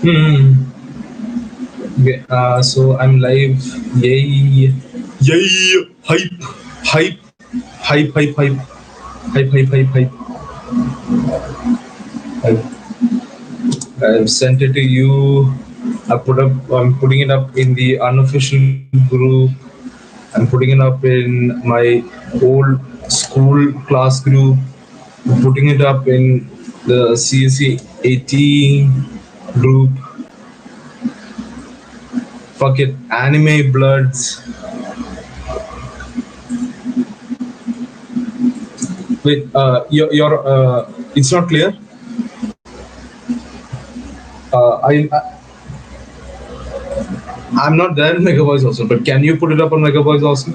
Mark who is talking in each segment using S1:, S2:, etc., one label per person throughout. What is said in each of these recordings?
S1: Hmm. Okay, so I'm live. Yay! Yay! Hype! Hype! Hype! Hype! Hype! Hype! Hype! Hype! Hype! Hype. I've sent it to you. I'm putting it up in the unofficial group. I'm putting it up in my old school class group. I'm putting it up in the CSC 18 group. Fuck it, anime bloods. Wait, it's not clear. I'm not there in Mega Voice also, but can you put it up on Mega Voice also?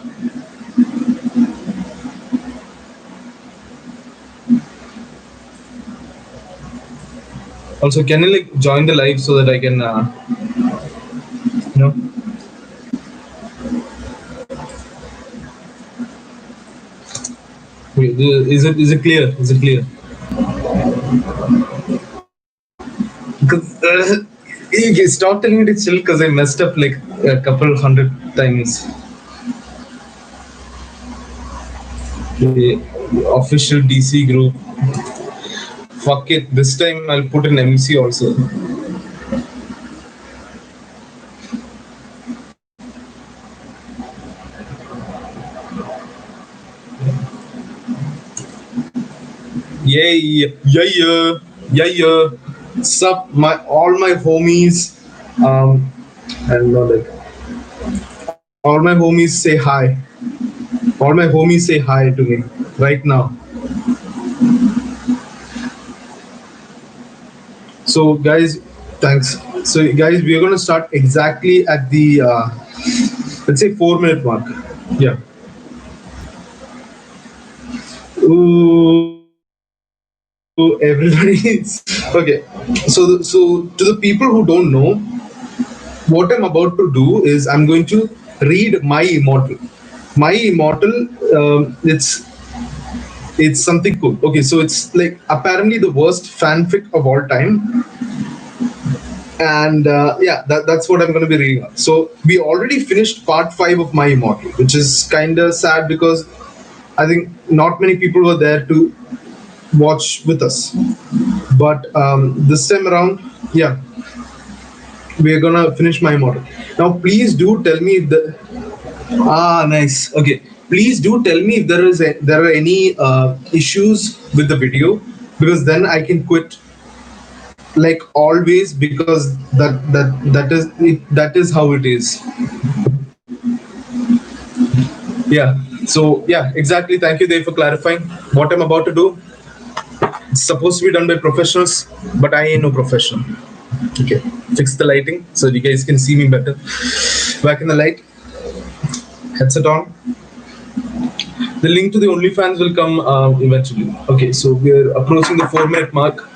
S1: Also, can you like join the live so that I can, you know, wait, is it clear? Is it clear? Because you stop telling me to chill because I messed up like a couple hundred times. The official DC group. Fuck it. This time I'll put an MC also. Yay! Yeah! Yeah! Yeah! Yeah! Sup, all my homies. And like all my homies say hi. All my homies say hi to me right now. So, guys, thanks. So, guys, we are going to start exactly at the let's say 4 minute mark. Yeah. Ooh, everybody's okay. So to the people who don't know, what I'm about to do is I'm going to read my immortal. My immortal. It's something cool. Okay, so it's like apparently the worst fanfic of all time, and yeah, that's what I'm going to be reading on. So we already finished part 5 of my immortal, which is kind of sad because I think not many people were there to watch with us. But this time around, yeah, we're gonna finish my immortal. Now, please do tell me if the nice. Okay, please do tell me if there are any issues with the video, because then I can quit like always, because that is how it is. Yeah. So yeah, exactly. Thank you, Dave, for clarifying what I'm about to do. It's supposed to be done by professionals, but I ain't no professional. Okay. Fix the lighting so you guys can see me better. Back in the light. Headset on. The link to the OnlyFans will come eventually. Okay, so we're approaching the 4 minute mark.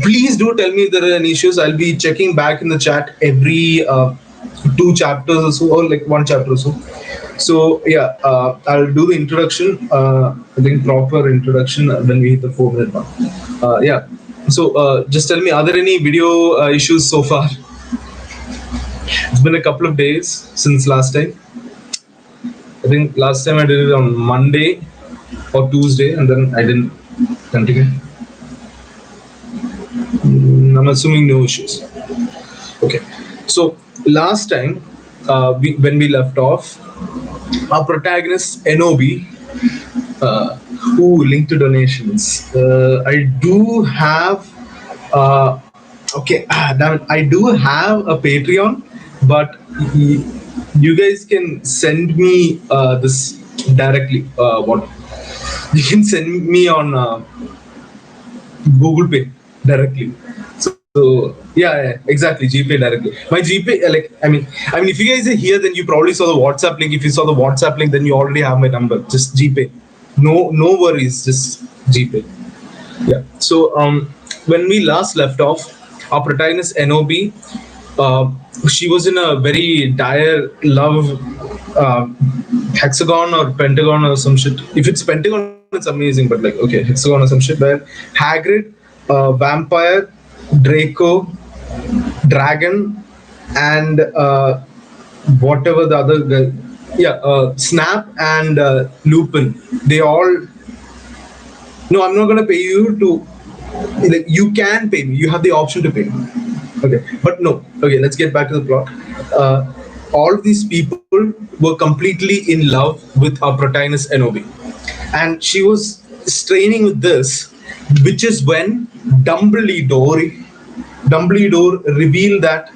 S1: Please do tell me if there are any issues. I'll be checking back in the chat every 2 chapters or so, or like 1 chapter or so. So yeah, I'll do the introduction. I think proper introduction when we hit the 4 minute mark. Yeah. So just tell me, are there any video issues so far? It's been a couple of days since last time. I think last time I did it on Monday or Tuesday, and then I didn't continue. I'm assuming no issues. Okay. So last time, when we left off, our protagonist Enobi, who linked to donations. I do have. Okay, damn it, I do have a Patreon, but you guys can send me this directly. What you can send me on Google Pay directly. So yeah, exactly, GPay directly. My GPay, I mean, if you guys are here, then you probably saw the WhatsApp link. If you saw the WhatsApp link, then you already have my number. Just GPay. No worries. Just GPay. Yeah. So when we last left off, our protagonist Enobi, she was in a very dire love, hexagon or pentagon or some shit. If it's pentagon, it's amazing, but like, okay, Hexagon or some shit where Hagrid, Vampire, Draco, Dragon, and whatever the other guy, yeah, Snap and Lupin, they all, no, I'm not gonna pay you to, like, you can pay me, you have the option to pay me. Okay, but no. Okay, let's get back to the plot. Uh, all of these people were completely in love with our protagonist Enobi, and she was straining with this, which is when Dumbledore revealed that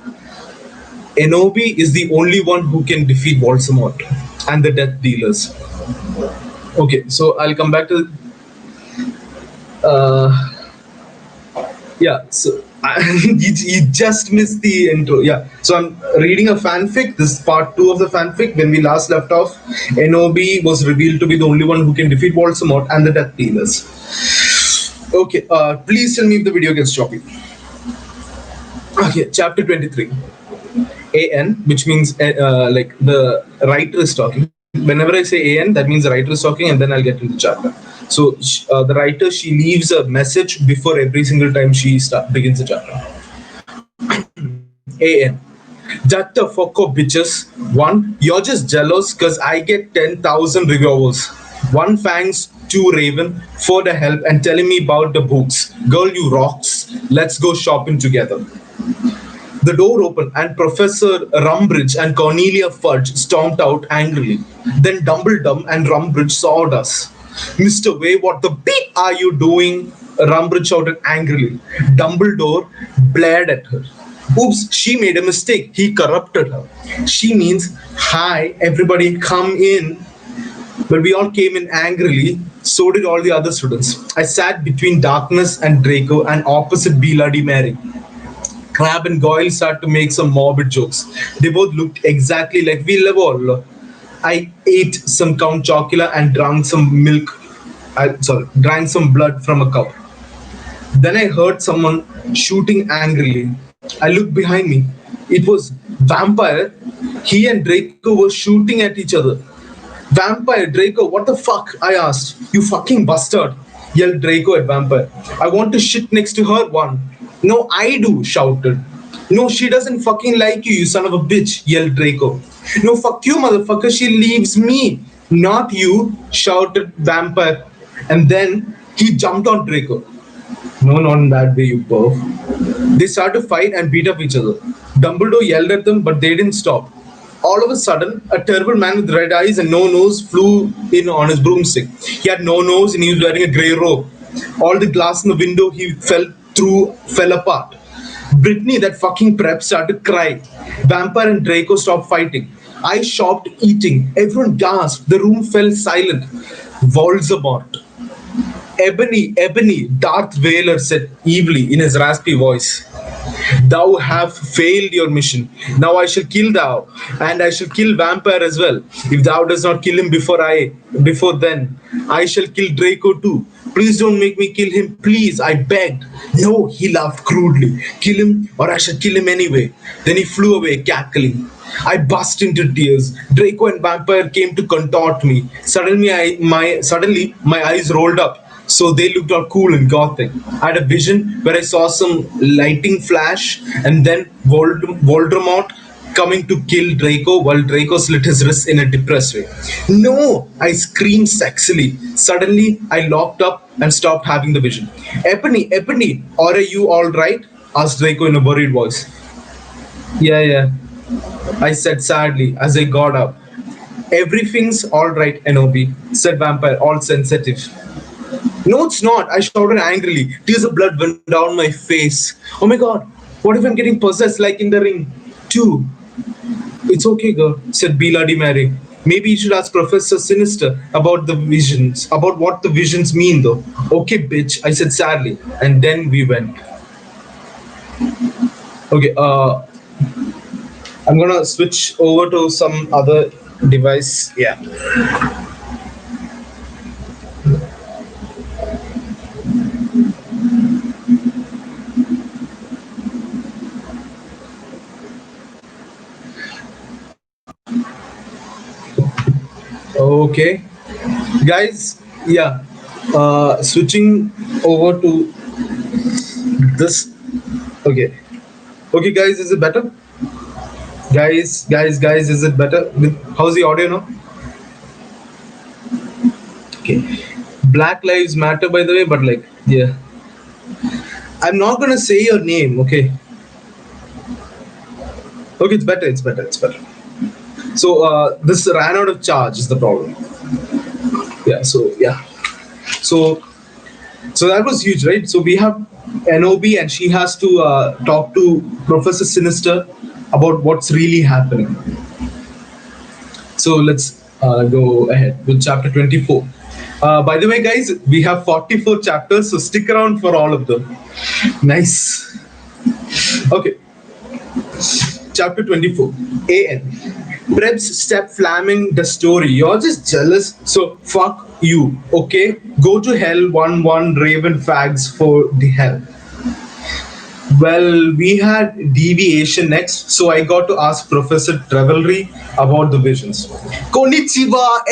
S1: Enobi is the only one who can defeat Voldemort and the Death Dealers. Okay, so I'll come back to uh, yeah, so you just missed the intro. Yeah, so I'm reading a fanfic. This is part two of the fanfic. When we last left off, Enobi was revealed to be the only one who can defeat Voldemort and the Death Dealers. Okay, please tell me if the video gets choppy. Okay, chapter 23. AN, which means like the writer is talking. Whenever I say AN, that means the writer is talking, and then I'll get into the chapter. So the writer, she leaves a message before every single time she begins the chapter. AN. That the fuck up, bitches. One, you're just jealous because I get 10,000 revolvers. One fangs, two raven, for the help and telling me about the books. Girl, you rocks. Let's go shopping together. The door opened, and Professor Rumbridge and Cornelia Fudge stormed out angrily. Then Dumbledore and Rumbridge saw us. Mr. Way, what the beep are you doing? Rumbridge shouted angrily. Dumbledore blared at her. Oops, she made a mistake. He corrupted her. She means, hi, everybody come in. But we all came in angrily. So did all the other students. I sat between Darkness and Draco and opposite Bloody Mary. Crab and Goyle started to make some morbid jokes. They both looked exactly like we live all. I ate some Count Chocula and drank some milk. Drank some blood from a cup. Then I heard someone shooting angrily. I looked behind me. It was Vampire. He and Draco were shooting at each other. Vampire, Draco, what the fuck? I asked. You fucking bastard, yelled Draco at Vampire. I want to shit next to her one. No, I do, shouted. No, she doesn't fucking like you, you son of a bitch, yelled Draco. No, fuck you, motherfucker, she leaves me. Not you, shouted Vampire. And then he jumped on Draco. No, not in that way, you perv. They started to fight and beat up each other. Dumbledore yelled at them, but they didn't stop. All of a sudden, a terrible man with red eyes and no nose flew in on his broomstick. He had no nose and he was wearing a grey robe. All the glass in the window he fell apart. Brittany, that fucking prep, started crying. Vampire and Draco stopped fighting. I stopped eating. Everyone gasped. The room fell silent. Voldemort. Ebony, Darth Vader said evilly in his raspy voice. Thou have failed your mission. Now I shall kill thou, and I shall kill Vampire as well. If thou does not kill him before then, I shall kill Draco too. Please don't make me kill him, please, I begged. No, he laughed crudely. Kill him, or I shall kill him anyway. Then he flew away, cackling. I burst into tears. Draco and Vampire came to contort me. Suddenly, my eyes rolled up, so they looked all cool and gothic. I had a vision where I saw some lightning flash, and then Voldemort coming to kill Draco while Draco slit his wrist in a depressed way. No! I screamed sexily. Suddenly, I locked up and stopped having the vision. Ebony, or are you alright? Asked Draco in a worried voice. Yeah, I said sadly as I got up. Everything's alright, Enobi, said Vampire, all sensitive. No, it's not, I shouted angrily. Tears of blood went down my face. Oh my god, what if I'm getting possessed like in the ring? Too. It's okay, girl, said Bloody Mary. Maybe you should ask Professor Sinister about the visions, about what the visions mean, though. Okay, bitch, I said sadly, and then we went. Okay, I'm gonna switch over to some other device. Yeah. Okay, guys. Yeah. Switching over to this. Okay. Okay, guys, is it better? Guys, is it better? How's the audio now? Okay. Black Lives Matter, by the way, but like, yeah. I'm not gonna say your name, okay? Okay, it's better, it's better, it's better. So, this ran out of charge is the problem. Yeah, so, yeah. So, so that was huge, right? So, we have NOB and she has to talk to Professor Sinister about what's really happening. So let's go ahead with chapter 24. By the way, guys, we have 44 chapters, so stick around for all of them. Nice. Okay, chapter 24. AN. Preps step flaming the story. You're just jealous, so fuck you, okay? Go to hell, 1 Raven fags for the hell. Well, we had deviation next, so I got to ask Professor Trevelry about the visions. Konnichiwa,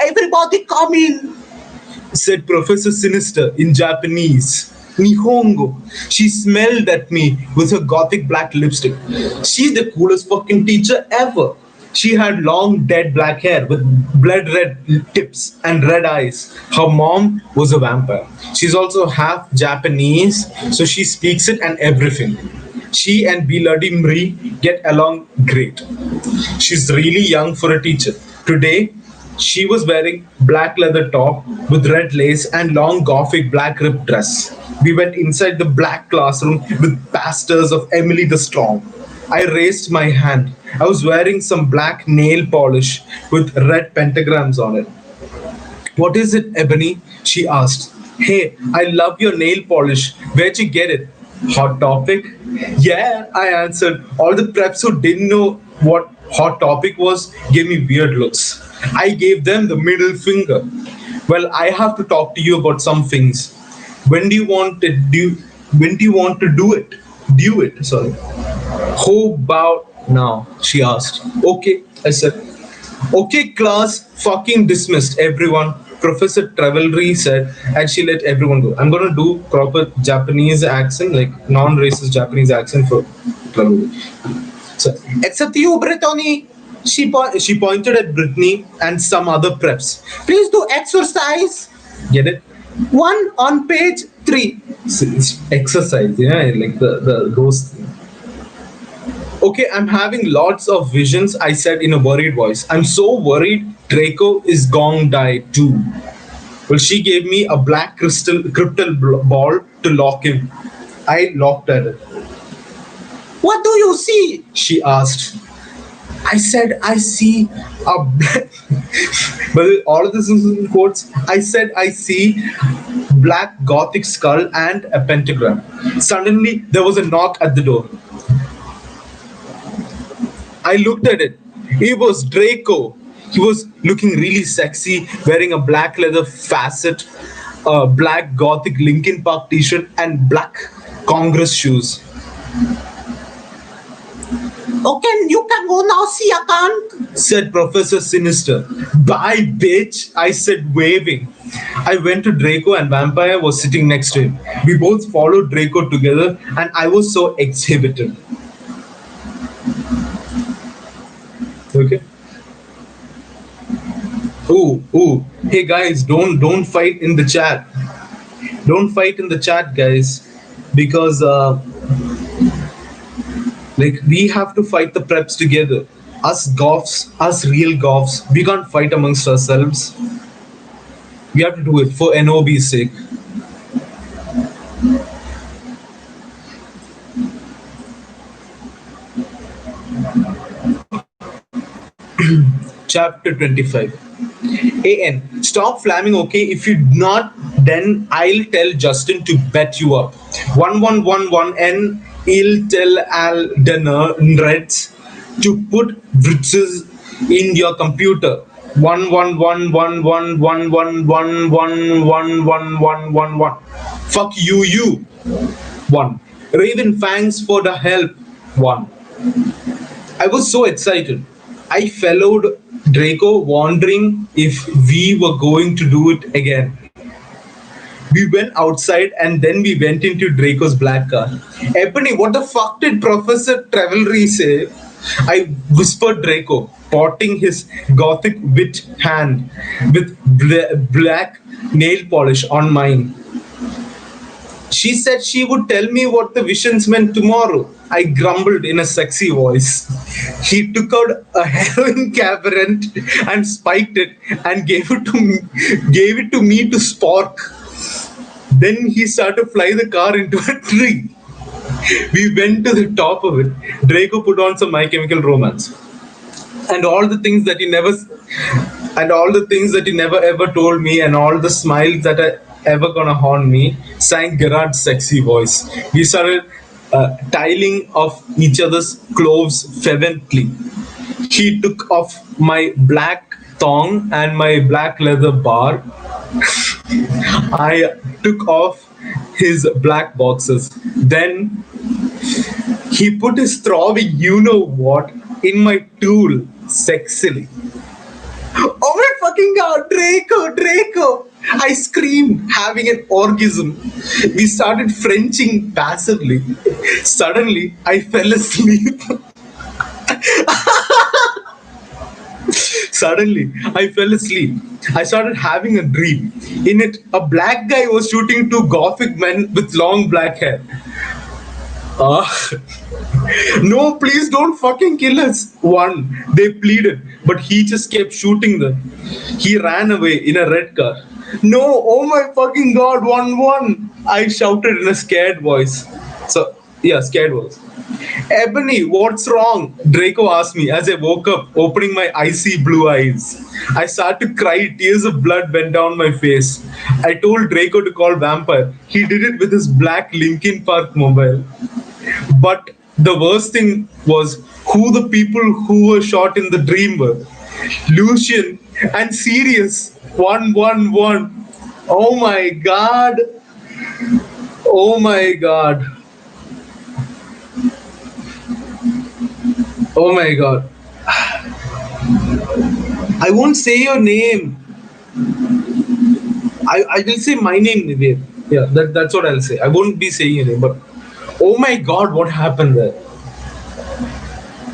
S1: everybody come in, said Professor Sinister in Japanese. Nihongo. She smelled at me with her gothic black lipstick. She's the coolest fucking teacher ever. She had long, dead black hair with blood red tips and red eyes. Her mom was a vampire. She's also half Japanese, so she speaks it and everything. She and Bloody Marie get along great. She's really young for a teacher. Today, she was wearing black leather top with red lace and long gothic black ribbed dress. We went inside the black classroom with pastors of Emily the Strong. I raised my hand. I was wearing some black nail polish with red pentagrams on it. What is it, Ebony? She asked. Hey, I love your nail polish. Where'd you get it? Hot topic? Yeah, I answered. All the preps who didn't know what hot topic was gave me weird looks. I gave them the middle finger. Well, I have to talk to you about some things. When do you want to do? When do you want to do it? Do it. Sorry. How about now? She asked. Okay, I said. Okay, class, fucking dismissed, everyone. Professor Trevelry said, and she let everyone go. I'm gonna do proper Japanese accent, like non-racist Japanese accent for Trevelry. So, except you, Brittany. She pointed at Brittany and some other preps. Please do exercise. Get it? One on page 3. It's exercise, yeah, like the those. Okay, I'm having lots of visions, I said in a worried voice. I'm so worried Draco is gone die too. Well, she gave me a black crystal ball to lock him. I locked at it. What do you see? She asked. I said, I see a black. But all of this is in quotes. I said, I see black gothic skull and a pentagram. Suddenly, there was a knock at the door. I looked at it. It was Draco. He was looking really sexy, wearing a black leather facet, a black gothic Linkin Park t-shirt, and black Congress shoes. Okay, you can go now, see a cunt, said Professor Sinister. Bye, bitch, I said, waving. I went to Draco and Vampire was sitting next to him. We both followed Draco together and I was so exhibited. Okay. Ooh. Hey guys, don't fight in the chat. Don't fight in the chat, guys, because like we have to fight the preps together. Us goths, us real goths, we can't fight amongst ourselves. We have to do it for NOB's sake. Chapter 25. AN, stop flamming, okay? If you not, then I'll tell Justin to bet you up. 1111N, I'll tell Al Reds to put Vritzes in your computer. 11111111111111. Fuck you. 1. Raven Fangs for the help. 1. I was so excited. I followed Draco, wondering if we were going to do it again. We went outside and then we went into Draco's black car. Ebony, what the fuck did Professor Travelry say? I whispered Draco, potting his gothic wit hand with black nail polish on mine. She said she would tell me what the visions meant tomorrow. I grumbled in a sexy voice. He took out a heroin cabinet and spiked it and gave it to me to spark. Then he started to fly the car into a tree. We went to the top of it. Draco put on some My Chemical Romance, and all the things that he never, and all the things that he never ever told me, and all the smiles that are ever gonna haunt me. Sang Gerard's sexy voice. We started tiling off each other's clothes fervently. He took off my black thong and my black leather bar. I took off his black boxes. Then he put his throbbing you know what in my tool sexily. Oh my fucking god, Draco, Draco! I screamed, having an orgasm. We started Frenching passively. Suddenly, I fell asleep. Suddenly, I fell asleep. I started having a dream. In it, a black guy was shooting two gothic men with long black hair. Ah, no, please don't fucking kill us. One, they pleaded, but he just kept shooting them. He ran away in a red car. No, oh my fucking god, 1-1. I shouted in a scared voice. Scared voice. Ebony, what's wrong? Draco asked me as I woke up, opening my icy blue eyes. I started to cry, tears of blood went down my face. I told Draco to call Vampire. He did it with his black Linkin Park mobile. But the worst thing was who the people who were shot in the dream were. Lucian and Sirius. 1-1-1. Oh my god. Oh my god. Oh my god. I won't say your name. I will say my name, Nivir. Yeah, that's what I'll say. I won't be saying your name, but oh my god, what happened there?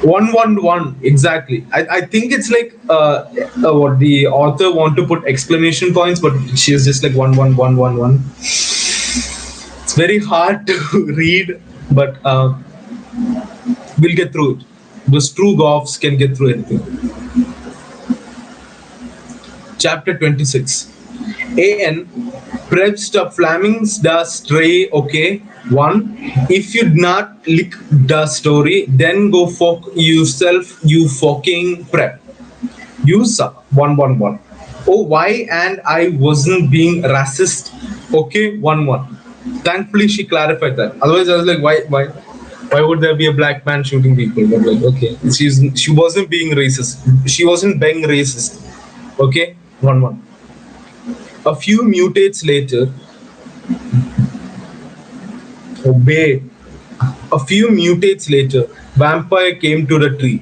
S1: 1-1-1, exactly. I think it's like what the author want to put exclamation points, but she's just like 1-1-1-1-1. It's very hard to read, but we'll get through it. Those true goths can get through anything. Chapter 26. AN Preps the Flamings da Stray, okay? 1. If you not lick the story, then go fuck yourself, you fucking prep. You suck. 1-1-1. Oh, why? And I wasn't being racist. Okay, 1-1. Thankfully, she clarified that. Otherwise, I was like, why would there be a black man shooting people? But like, okay, she wasn't being racist. She wasn't being racist. Okay, 1-1. A few mutates later, obey. A few mutates later, Vampire came to the tree.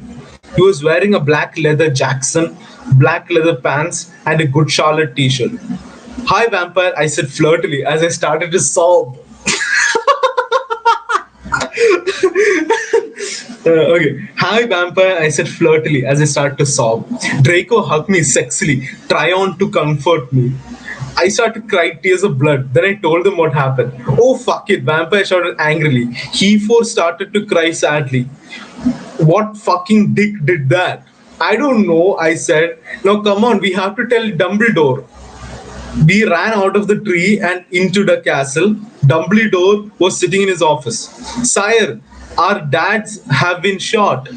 S1: He was wearing a black leather Jackson, black leather pants, and a Good Charlotte t-shirt. Hi, Vampire, I said flirtily as I started to sob. Okay. Hi, Vampire, I said flirtily as I started to sob. Draco hugged me sexily, try on to comfort me. I started to cry tears of blood. Then I told them what happened. Oh, fuck it, Vampire shouted angrily. He four started to cry sadly. What fucking dick did that? I don't know, I said. Now come on, we have to tell Dumbledore. We ran out of the tree and into the castle. Dumbledore was sitting in his office. Sire, our dads have been shot.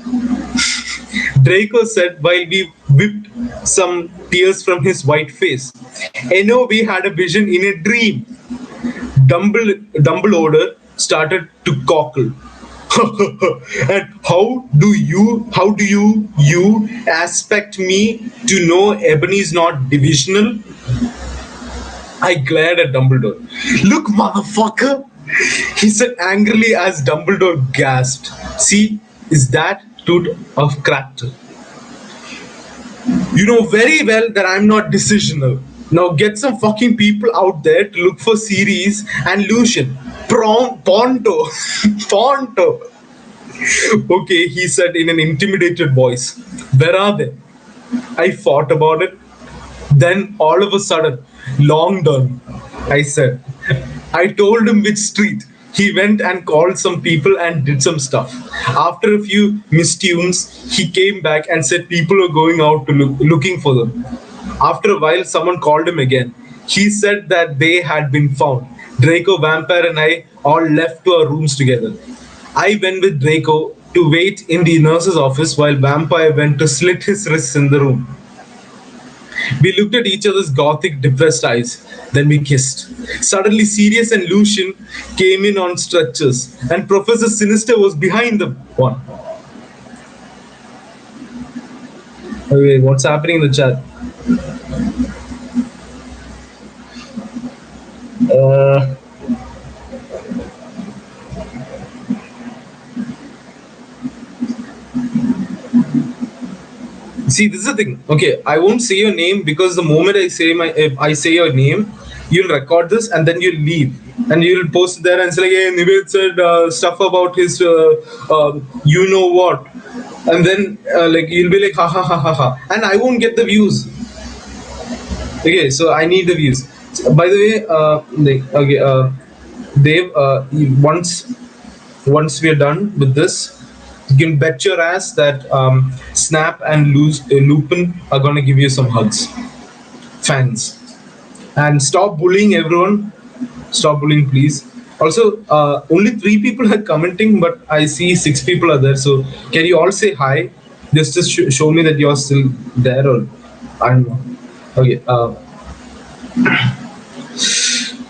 S1: Draco said while we whipped some tears from his white face. We had a vision in a dream. Dumbledore started to cockle. And how do you expect me to know Ebony is not divisional? I glared at Dumbledore. Look, motherfucker, he said angrily as Dumbledore gasped. See, is that tooth of character? You know very well that I'm not decisional. Now get some fucking people out there to look for Ceres and Lucian. Ponto. Ponto. Okay, he said in an intimidated voice. Where are they? I thought about it. Then all of a sudden, long done, I said. I told him which street. He went and called some people and did some stuff. After a few mistunes, he came back and said people are going out to looking for them. After a while, someone called him again. He said that they had been found. Draco, Vampire, and I all left to our rooms together. I went with Draco to wait in the nurse's office while Vampire went to slit his wrists in the room. We looked at each other's gothic, depressed eyes. Then we kissed. Suddenly, Sirius and Lucian came in on stretchers, and Professor Sinister was behind the one. Okay, what's happening in the chat? Uh, See, this is the thing. Okay, I won't say your name because the moment if I say your name, you'll record this and then you'll leave and you'll post it there and say like, "Hey, Nived said stuff about his, you know what," and then like you'll be like, "Ha ha ha ha ha," and I won't get the views. Okay, so I need the views. By the way, okay, Dave, once we are done with this, you can bet your ass that Snap and Lupin are gonna give you some hugs, fans, and stop bullying everyone. Stop bullying, please. Also, only 3 people are commenting, but I see 6 people are there. So can you all say hi? Just to show me that you're still there, or I don't know. Okay.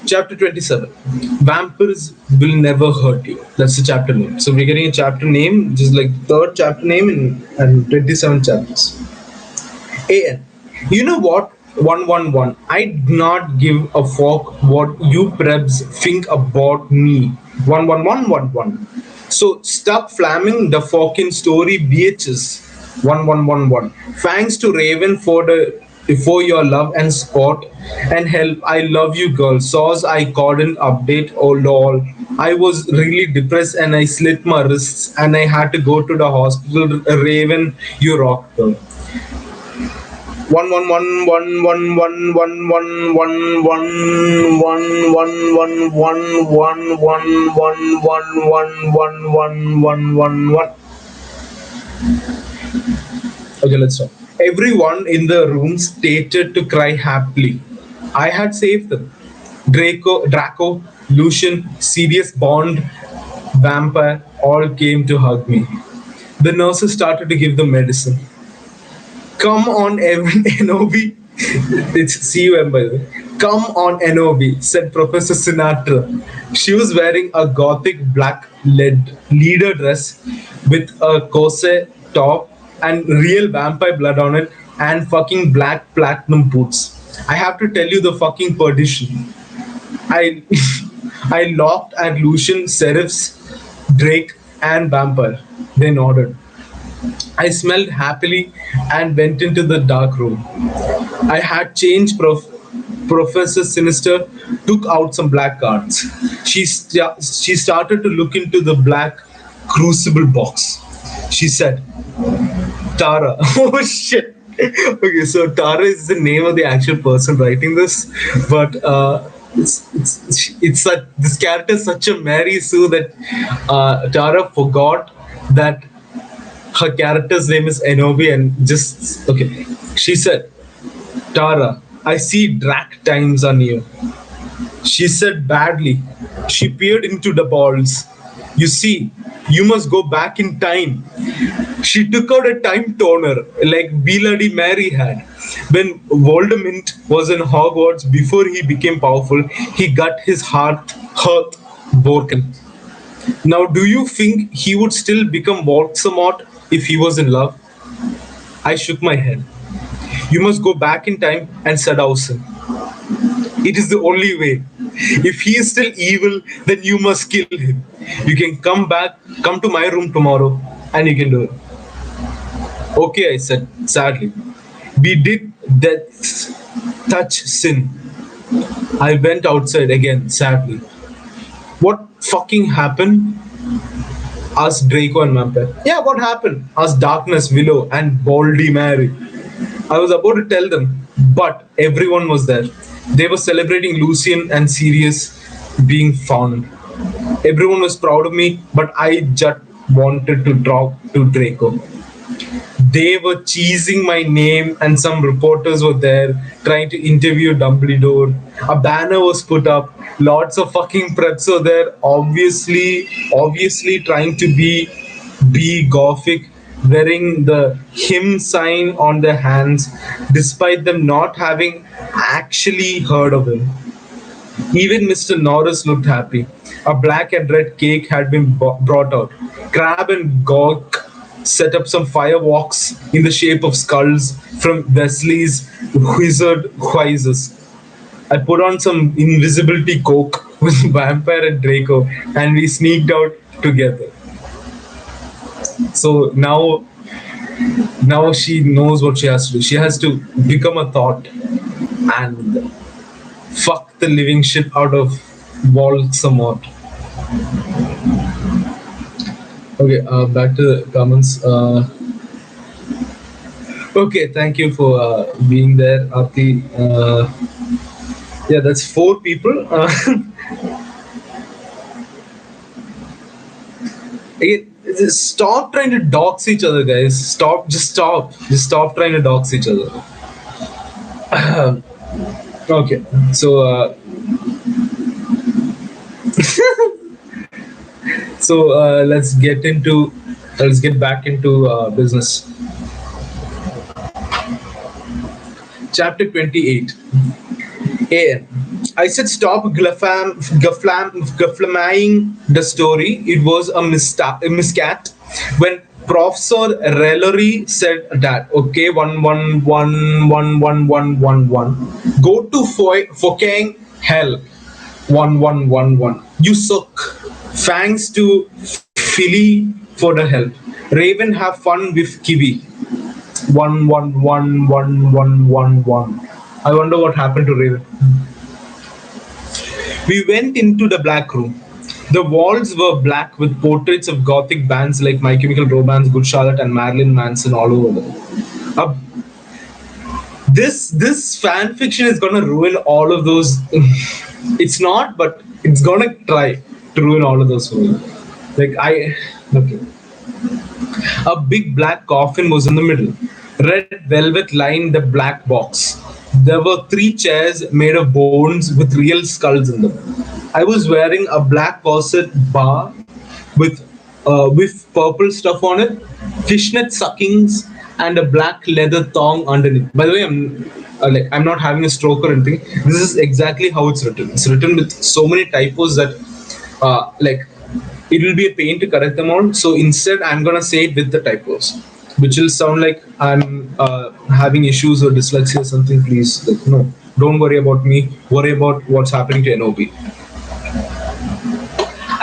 S1: Chapter 27. Vampires will never hurt you. That's the chapter name. So we're getting a chapter name, just like third chapter name and 27 chapters. AN. You know what? 111. I do not give a fuck what you prebs think about me. 11111. So stop flaming the fucking story, bitches. 1111. Thanks to Raven for your love and support and help. I love you, girl. Sauce I couldn't update. Oh lol. I was really depressed and I slit my wrists and I had to go to the hospital. Raven, you rock, girl. 11111111111111111111111111111111111111111111111111111111111111111111111111111111111111111111111111111111111111111111111111111111111111111111111111111111111111111111111111111111111111111111111111111111111. Everyone in the rooms stated to cry happily. I had saved them. Draco, Lucian, Sirius Bond, Vampire all came to hug me. The nurses started to give the medicine. Come on, Enobi. It's CUM, by the way. Come on, Enobi, said Professor Sinatra. She was wearing a gothic black leader dress with a corset top and real vampire blood on it and fucking black platinum boots. I have to tell you the fucking perdition. I I locked at Lucian, Seraphs, Drake, and Vampire. They nodded. I smelled happily and went into the dark room. I had changed. Professor Sinister took out some black cards. She started to look into the black crucible box. She said, Tara. Oh shit. Okay, so Tara is the name of the actual person writing this, but it's that this character is such a Mary Sue that Tara forgot that her character's name is Enobi and just okay. She said, Tara, I see Drac times on you. She said badly. She peered into the balls. You see, you must go back in time. She took out a time toner like Bloody Mary had. When Voldemort was in Hogwarts before he became powerful, he got his heart broken. Now, do you think he would still become Voldemort if he was in love? I shook my head. You must go back in time and seduce him. It is the only way. If he is still evil, then you must kill him. You can come to my room tomorrow, and you can do it. Okay, I said, sadly. We did death's touch sin. I went outside again, sadly. What fucking happened? Asked Draco and Vampire. Yeah, what happened? Asked Darkness, Willow, and Baldy Mary. I was about to tell them, but everyone was there. They were celebrating Lucian and Sirius being found. Everyone was proud of me, but I just wanted to talk to Draco. They were cheesing my name, and some reporters were there trying to interview Dumbledore. A banner was put up. Lots of fucking preps were there, obviously trying to be gothic, wearing the hymn sign on their hands, despite them not having actually heard of him. Even Mr. Norris looked happy. A black and red cake had been brought out. Crab and Gawk set up some fireworks in the shape of skulls from Wesley's wizard quizzes. I put on some invisibility coke with Vampire and Draco, and we sneaked out together. So now she knows what she has to do. She has to become a thought and fuck the living shit out of Voldemort. Okay, back to the comments. Okay, thank you for being there, Aarti. Yeah, that's 4 people. Again, stop trying to dox each other, guys. Just stop trying to dox each other. Okay, so let's get back into business. Chapter 28. A. I said stop gaflamaying the story. It was a miscat. When Professor Rellery said that, okay, 1 1 1 1 1 1 1. Go to fucking hell. 1 1 1 1. You suck. Thanks to Philly for the help. Raven, have fun with Kiwi. 1 1 1 1 1 1. I wonder what happened to Raven. We went into the black room. The walls were black with portraits of gothic bands like My Chemical Romance, Good Charlotte, and Marilyn Manson all over them. Uh, this fan fiction is gonna ruin all of those. It's not, but it's gonna try to ruin all of those for me. Okay. A big black coffin was in the middle. Red velvet lined the black box. There were 3 chairs made of bones with real skulls in them. I was wearing a black corset bar with purple stuff on it, fishnet suckings, and a black leather thong underneath. By the way, I'm not having a stroke or anything. This is exactly how it's written. It's written with so many typos that it will be a pain to correct them all. So instead, I'm gonna say it with the typos, which will sound like I'm having issues or dyslexia or something. Please, no, don't worry about me. Worry about what's happening to NOB.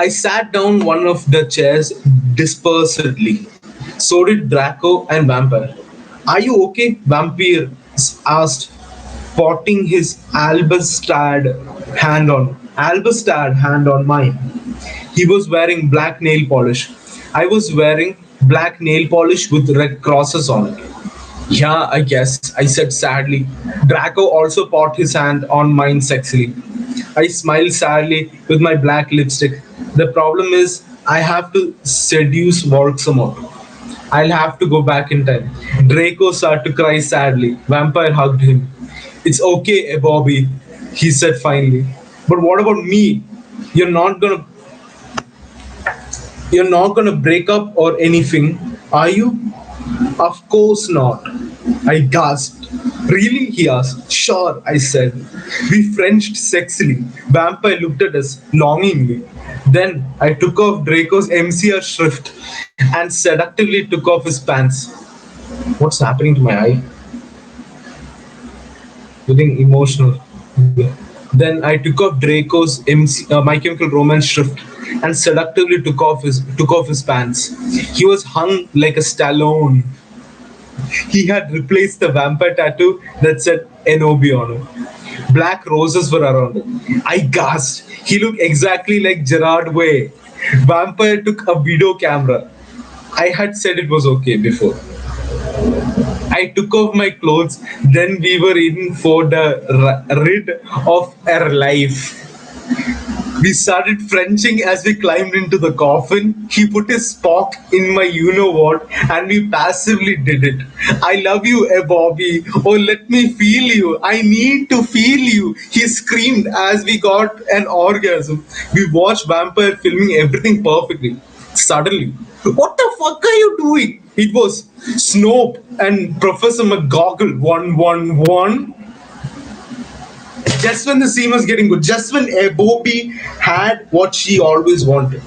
S1: I sat down one of the chairs dispersedly. So did Draco and Vampire. Are you okay? Vampire asked, potting his albustad hand on mine. He was wearing black nail polish. I was wearing black nail polish with red crosses on it. Yeah, I guess, I said sadly. Draco also put his hand on mine sexily. I smiled sadly with my black lipstick. The problem is, I have to seduce Voldemort. I'll have to go back in time. Draco started to cry sadly. Vampire hugged him. It's okay, Bobby, he said finally. But what about me? You're not gonna break up or anything, are you? Of course not. I gasped. Really? He asked. Sure, I said. We Frenched sexily. Vampire looked at us longingly. Then I took off Draco's MCR shrift and seductively took off his pants. What's happening to my eye? Getting emotional. Then I took off Draco's My Chemical Romance shrift and seductively took off his pants. He was hung like a Stallone. He had replaced the vampire tattoo that said Enobi on it. Black roses were around it. I gasped. He looked exactly like Gerard Way. Vampire took a video camera. I had said it was okay before. I took off my clothes, then we were in for the rid of our life. We started Frenching as we climbed into the coffin. He put his spock in my you know what, and we passively did it. I love you, Bobby. Oh, let me feel you. I need to feel you. He screamed as we got an orgasm. We watched Vampire filming everything perfectly. Suddenly, what the fuck are you doing? It was Snope and Professor McGoggle 111. Just when the scene was getting good, just when Bobby had what she always wanted,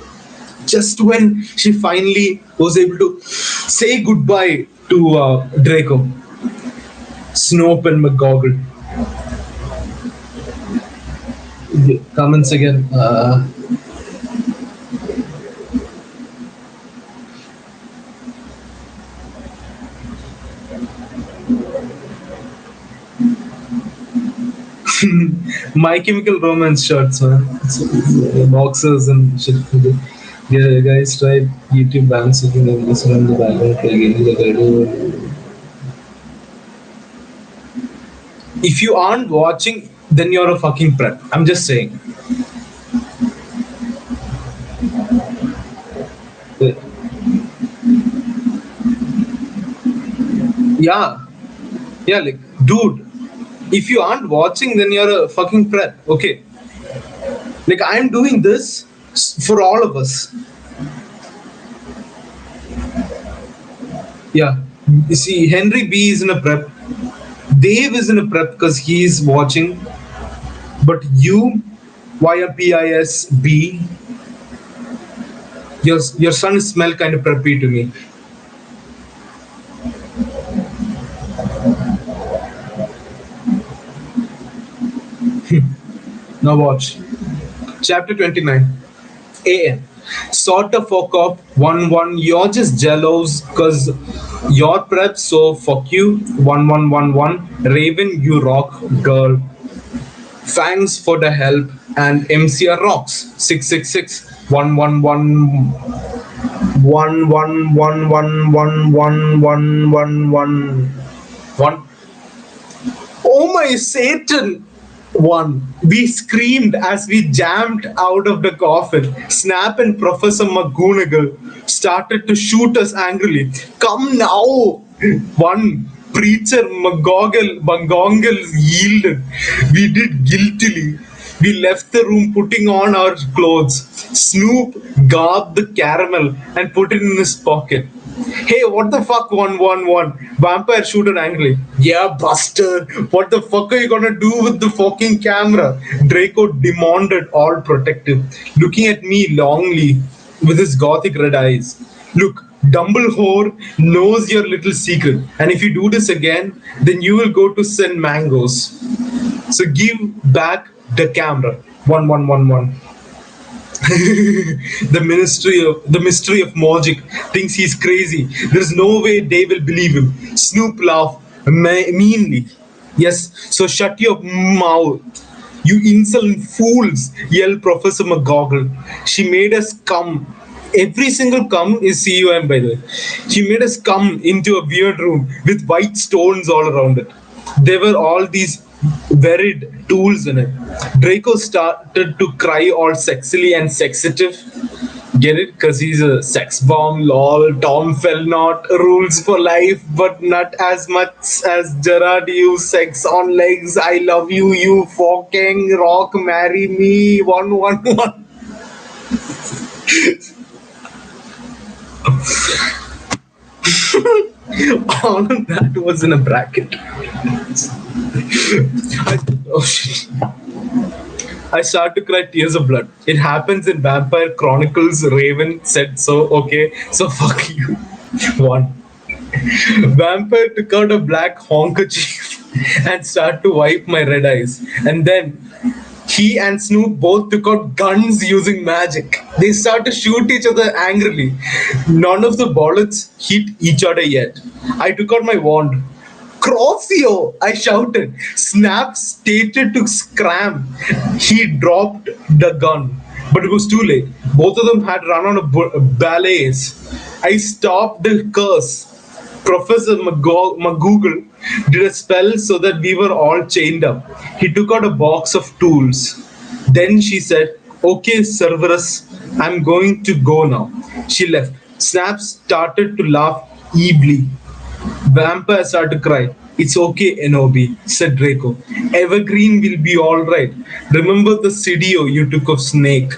S1: just when she finally was able to say goodbye to Draco, Snope and McGoggle. Comments again. My Chemical Romance shirts, man. Boxers and shit. Yeah, guys, try YouTube bands looking at this on the background play games like I do. If you aren't watching, then you're a fucking prep. I'm just saying. Uh, Yeah, yeah, like, dude, if you aren't watching, then you're a fucking prep. Okay, like I'm doing this for all of us. Yeah, you see, Henry B is in a prep. Dave is in a prep because he's watching. But you, YMPISB, your son smell kind of preppy to me. Now watch. Chapter 29. AM. Sort of fuck up. 1-1. You're just jealous because you're prep, so fuck you. 1111. Raven, you rock, girl. Thanks for the help. And MCR rocks. 666. 111. 111111111. Oh my Satan! One. We screamed as we jammed out of the coffin. Snap and Professor McGonagall started to shoot us angrily. Come now! One. Preacher McGonagall yielded. We did guiltily. We left the room putting on our clothes. Snoop garbed the caramel and put it in his pocket. Hey, what the fuck, 111? Vampire shooter angrily. Yeah, Buster. What the fuck are you gonna do with the fucking camera? Draco demanded, all protective, looking at me longly with his gothic red eyes. Look, Dumbledore knows your little secret, and if you do this again, then you will go to send mangoes. So give back the camera. 1111. The mystery of magic thinks he's crazy. There's no way they will believe him. Snoop laughed meanly. Yes, so shut your mouth. You insolent fools, yelled Professor McGoggle. She made us come. Every single come is CUM, by the way. She made us come into a weird room with white stones all around it. There were all these varied tools in it. Draco started to cry all sexily and sexative. Get it? Because he's a sex bomb, lol. Tom Felnot rules for life, but not as much as Gerard. You sex on legs. I love you, you fucking rock. Marry me. 111. All of that was in a bracket. Oh shit. I start to cry tears of blood. It happens in Vampire Chronicles. Raven said so. Okay, so fuck you. One. Vampire took out a black handkerchief and started to wipe my red eyes. And then He and Snoop both took out guns using magic. They started to shoot each other angrily. None of the bullets hit each other yet. I took out my wand. Crossio! I shouted. Snap stated to scram. He dropped the gun, but it was too late. Both of them had run on a ballets. I stopped the curse. Professor McGoogle did a spell so that we were all chained up. He took out a box of tools. Then she said, "Okay, Cerberus, I'm going to go now." She left. Snap started to laugh evilly. Vampire started to cry. "It's okay, Enobi," said Draco. "Evergreen will be alright. Remember the CDO you took of Snake?"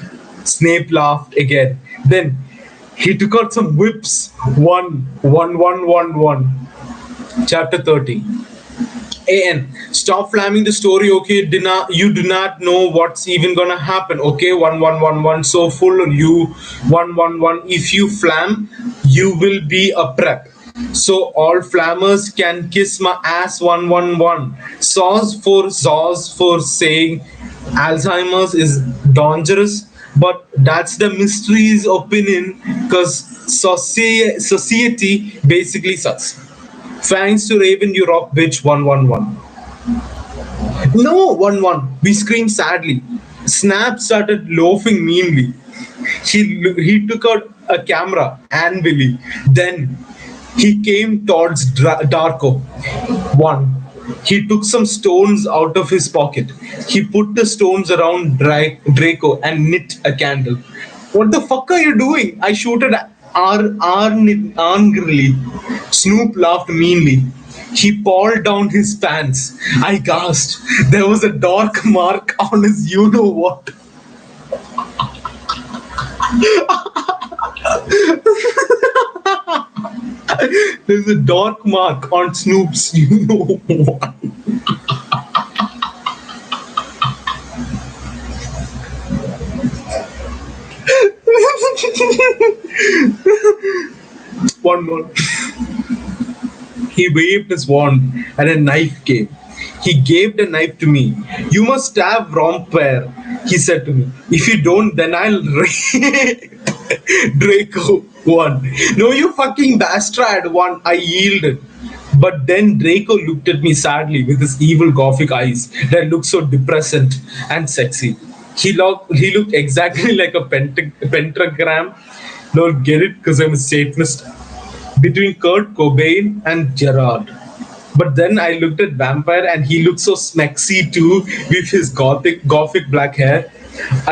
S1: Snape laughed again. Then he took out some whips. One. Chapter 30. AN, stop flaming the story, okay? You do not know what's even gonna happen, okay? 1111, so full on you. 111, if you flam, you will be a prep. So all flammers can kiss my ass. 111. Sauce for saying Alzheimer's is dangerous, but that's the mystery's opinion because society basically sucks. Thanks to Raven, you rock, bitch. 111. No, 1-1. We screamed sadly. Snap started laughing meanly. He took out a camera angrily. Then he came towards Darko. One. He took some stones out of his pocket. He put the stones around Draco and lit a candle. "What the fuck are you doing?" I shouted angrily. Snoop laughed meanly. He pulled down his pants. I gasped. There was a dark mark on his you know what. There's a dark mark on Snoop's you know what. One more. He waved his wand and a knife came. He gave the knife to me. "You must have Romper," he said to me. "If you don't, then I'll Draco won. "No, you fucking bastard," one. I yielded. But then Draco looked at me sadly with his evil gothic eyes that looked so depressant and sexy. He looked exactly like a pentagram. No, get it? Because I'm a Satanist. Between Kurt Cobain and Gerard. But then I looked at Vampire and he looked so smexy too with his gothic black hair.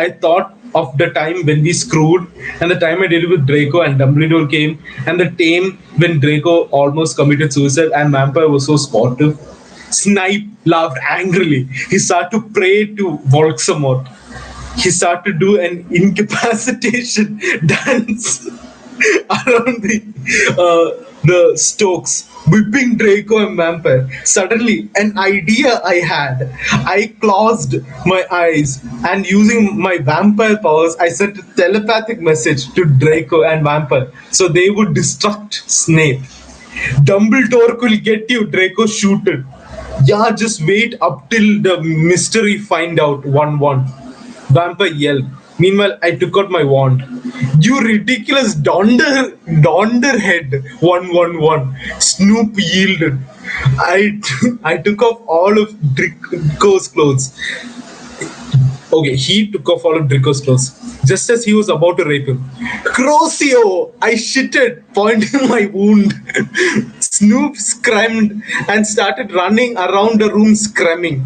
S1: I thought of the time when we screwed and the time I did it with Draco and Dumbledore came and the time when Draco almost committed suicide and Vampire was so sportive. Snipe laughed angrily. He started to pray to Voldemort. He started to do an incapacitation dance around the Stokes, whipping Draco and Vampire. Suddenly, an idea I had. I closed my eyes and using my vampire powers, I sent a telepathic message to Draco and Vampire so they would destruct Snape. "Dumbledore will get you," Draco shooted. "Yeah, just wait up till the mystery find out." 1-1. Vampire yelled. Meanwhile, I took out my wand. "You ridiculous donder head." 1-1-1. Snoop yielded. I took off all of Draco's clothes. Okay, he took off all of Draco's clothes just as he was about to rape him. "Crossio!" I shitted, pointing my wound. Snoop screamed and started running around the room screaming.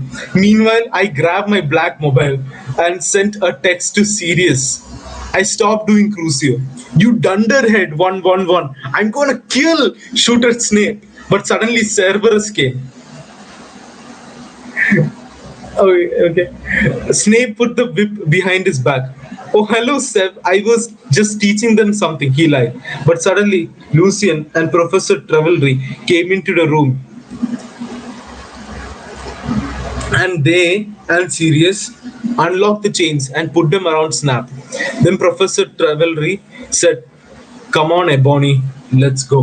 S1: Meanwhile, I grabbed my black mobile and sent a text to Sirius. I stopped doing Crucio. "You dunderhead 1-1-1. I'm gonna kill," shooted Snape. But suddenly Cerberus came. Okay. Snape put the whip behind his back. "Oh, hello, Seb. I was just teaching them something," he lied. But suddenly, Lucian and Professor Travelry came into the room. And they and Sirius unlocked the chains and put them around Snap. Then Professor Travelry said, "Come on, Ebony, let's go."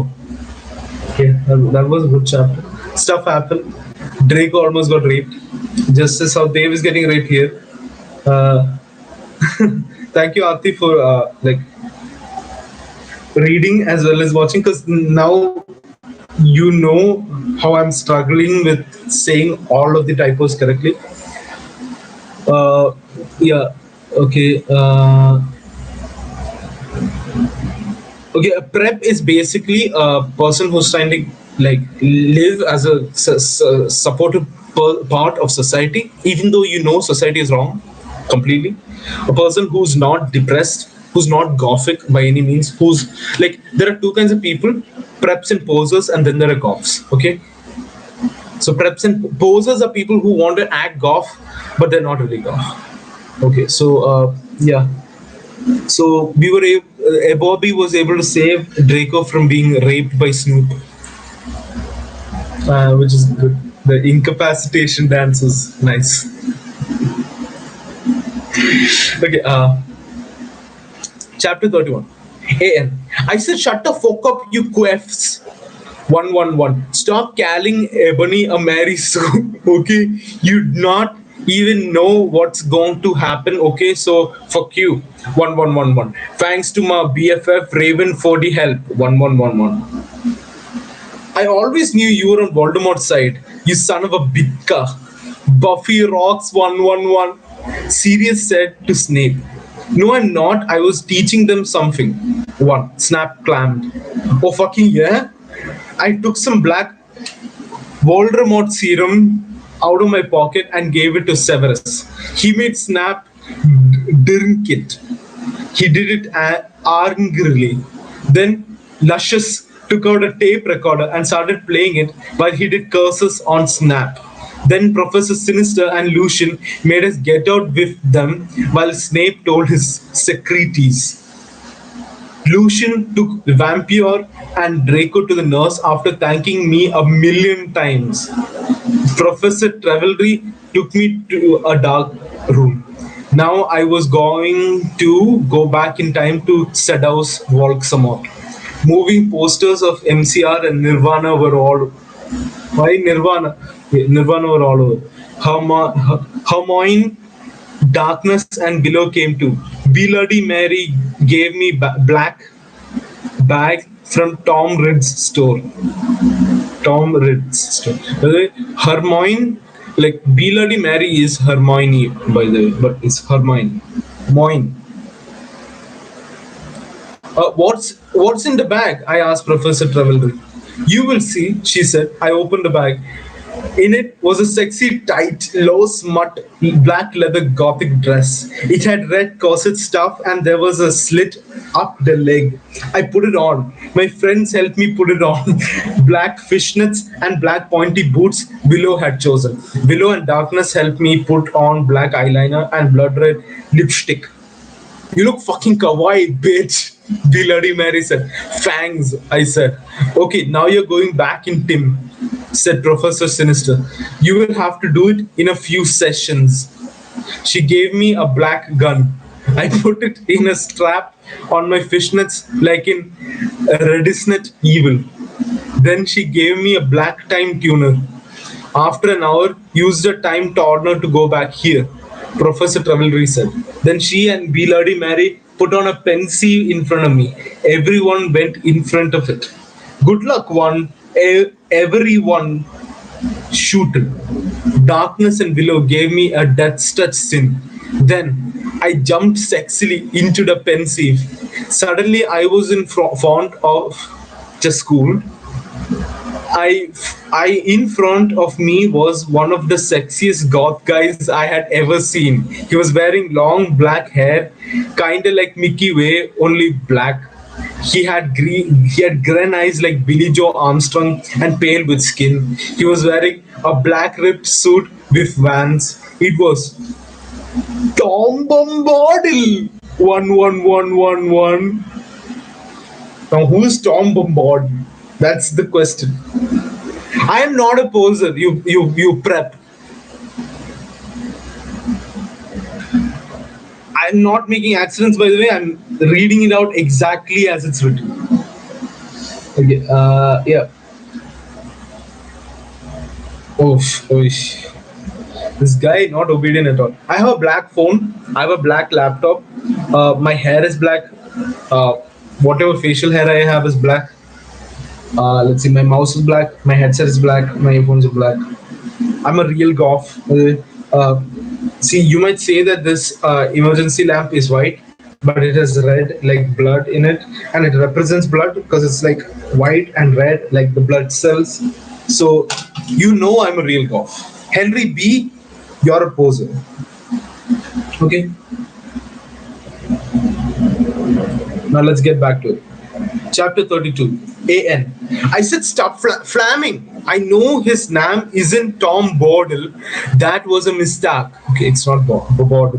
S1: Okay, that was a good chapter. Stuff happened. Draco almost got raped. Just as how Dave is getting raped here. Uh, Thank you, Aarti, for reading as well as watching. Because now you know how I'm struggling with saying all of the typos correctly. Uh, yeah. Okay. Okay. A prep is basically a person who's trying to live as a supportive part of society, even though you know society is wrong completely. A person who's not depressed, who's not gothic by any means, who's like there are two kinds of people: preps and posers, and then there are goths. Okay, so preps and posers are people who want to act goth, but they're not really goth. Okay, so yeah, so Bobby was able to save Draco from being raped by Snoop, which is good. The incapacitation dance was nice. Okay, chapter 31. AN. I said, shut the fuck up, you quefs. 111. Stop calling Ebony a Mary Sue. Okay, you not even know what's going to happen. Okay, so fuck you. 1111. Thanks to my BFF Raven for the help. 1111. I always knew you were on Voldemort's side, you son of a bitka. Buffy rocks 111. Sirius said to Snape. No, I'm not. I was teaching them something. One. Snap clammed. Oh, fucking yeah? I took some black Voldemort serum out of my pocket and gave it to Severus. He made Snap drink it. He did it angrily. Then Luscious took out a tape recorder and started playing it while he did curses on Snap. Then Professor Sinister and Lucian made us get out with them while Snape told his secretaries. Lucian took Vampire and Draco to the nurse after thanking me a million times. Professor Travelry took me to a dark room. Now I was going to go back in time to Sedau's Volksamot. Moving posters of MCR and Nirvana were all. Why Nirvana? Yeah, Nirvana were all over. Hermione, Darkness, and Below came too. Bloody Mary gave me black bag from Tom Ridd's store. Tom Ridd's store. By the way, Hermione, like Bloody Mary is Hermione, by the way, but it's Hermione. Moine. What's in the bag? I asked Professor Travelry. You will see, she said. I opened the bag. In it was a sexy, tight, low smut black leather gothic dress. It had red corset stuff and there was a slit up the leg. I put it on. My friends helped me put it on. Black fishnets and black pointy boots Willow had chosen. Willow and Darkness helped me put on black eyeliner and blood red lipstick. You look fucking kawaii, bitch. Bloody Mary said. Fangs, I said. Okay, now you're going back in Tim, said Professor Sinister. You will have to do it in a few sessions. She gave me a black gun. I put it in a strap on my fishnets like in Redisnet Evil. Then she gave me a black time tuner. After an hour, use the time turner to go back here, Professor Travelry said. Then she and Bloody Mary put on a pensive in front of me. Everyone went in front of it. Good luck, one. Everyone shooted. Darkness and Willow gave me a death's touch sin. Then I jumped sexily into the pensive. Suddenly I was in front of the school. I in front of me was one of the sexiest goth guys I had ever seen. He was wearing long black hair, kinda like Mickey Way, only black. He had green eyes like Billy Joe Armstrong and pale with skin. He was wearing a black ripped suit with Vans. It was Tom Bombadil 11111. Now who's Tom Bombadil? That's the question. I am not a poser. You prep. I'm not making accidents, by the way. I'm reading it out exactly as it's written. Okay. Yeah. Oof. Oof. This guy not obedient at all. I have a black phone. I have a black laptop. My hair is black. Uh, whatever facial hair I have is black. Let's see, my mouse is black. My headset is black. My earphones are black. I'm a real goth. Uh, See, you might say that this emergency lamp is white, but it has red like blood in it, and it represents blood because it's like white and red like the blood cells. So, you know I'm a real goth. Henry B, you're a poser. Okay, now let's get back to it. Chapter 32. AN. I said stop flamming. I know his name isn't Tom Bordel. That was a mistake. Okay, it's not Bordel.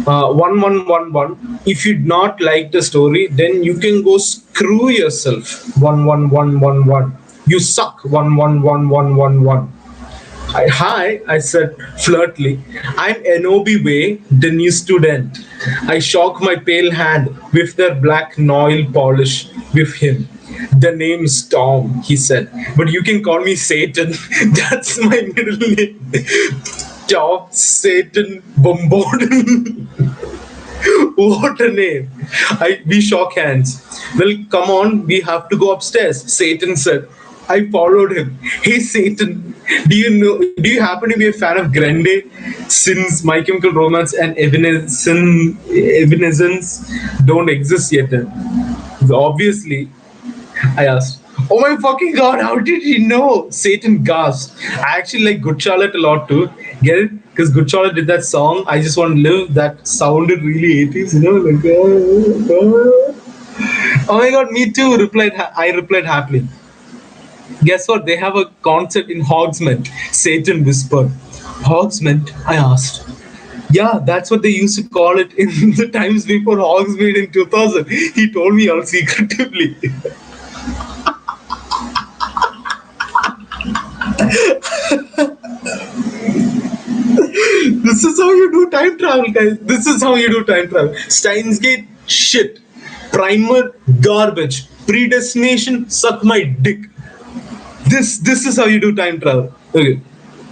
S1: 1111. If you not like the story, then you can go screw yourself. 11111. You suck. 11111. I said flirtly. I'm Enobi Way, the new student. I shook my pale hand with their black nail polish with him. The name's Tom, he said, but you can call me Satan. That's my middle name. Tom Satan Bombardon. What a name. We shook hands. Well, come on, we have to go upstairs, Satan said. I followed him. Hey Satan, do you happen to be a fan of Grande? Since My Chemical Romance and Evanescence don't exist yet. Obviously, I asked. Oh my fucking god, how did he know? Satan gasped. I actually like Good Charlotte a lot too. Get it? Because Good Charlotte did that song, I Just Want to Live, that sounded really 80s, you know? Like, oh my god, me too, I replied happily. Guess what? They have a concert in Hogsmeade, Satan whispered. Hogsmeade? I asked. Yeah, that's what they used to call it in the times before Hogsmeade in 2000. He told me all secretively. This is how you do time travel, guys. This is how you do time travel. Steins Gate, shit. Primer, garbage. Predestination, suck my dick. This is how you do time travel. Okay,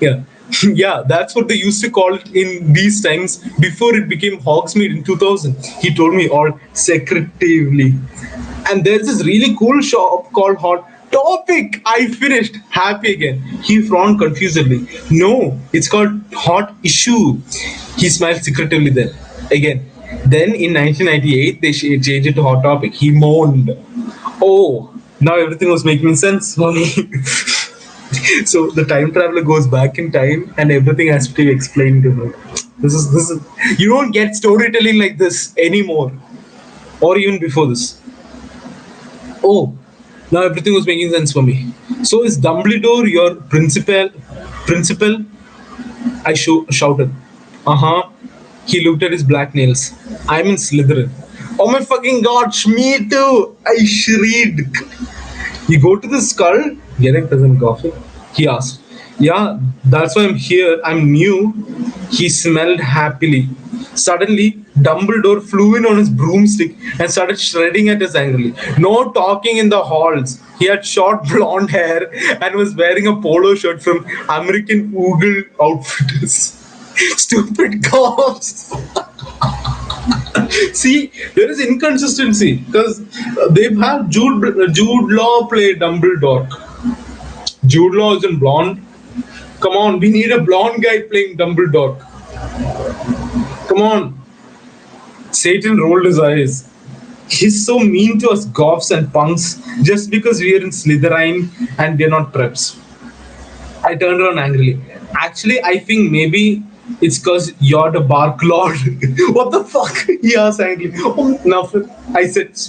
S1: yeah. Yeah, that's what they used to call it in these times before it became Hogsmeade in 2000. He told me all secretively. And there's this really cool shop called Hot Topic. I finished happy again. He frowned confusedly. No, it's called Hot Issue. He smiled secretively then. Again. Then in 1998, they changed it to Hot Topic. He moaned. Oh, now everything was making sense for me. So the time traveler goes back in time and everything has to be explained to her. This is you don't get storytelling like this anymore. Or even before this. Oh, now everything was making sense for me. So is Dumbledore your principal? I shouted. Uh-huh. He looked at his black nails. I'm in Slytherin. Oh my fucking god, me too! I shrieked. You go to the skull? Garrick doesn't cough. He asked. Yeah, that's why I'm here. I'm new. He smelled happily. Suddenly, Dumbledore flew in on his broomstick and started shredding at us angrily. No talking in the halls. He had short blonde hair and was wearing a polo shirt from American Eagle Outfitters. Stupid cops. See, there is inconsistency because they've had Jude Law play Dumbledore. Jude Law isn't blonde. Come on, we need a blonde guy playing Dumbledore. Come on. Satan rolled his eyes. He's so mean to us goths and punks just because we are in Slytherin and we're not preps. I turned around angrily. Actually, I think maybe it's because you're the Bark Lord. What the fuck? He asked angrily. Oh, no, I said, sweet.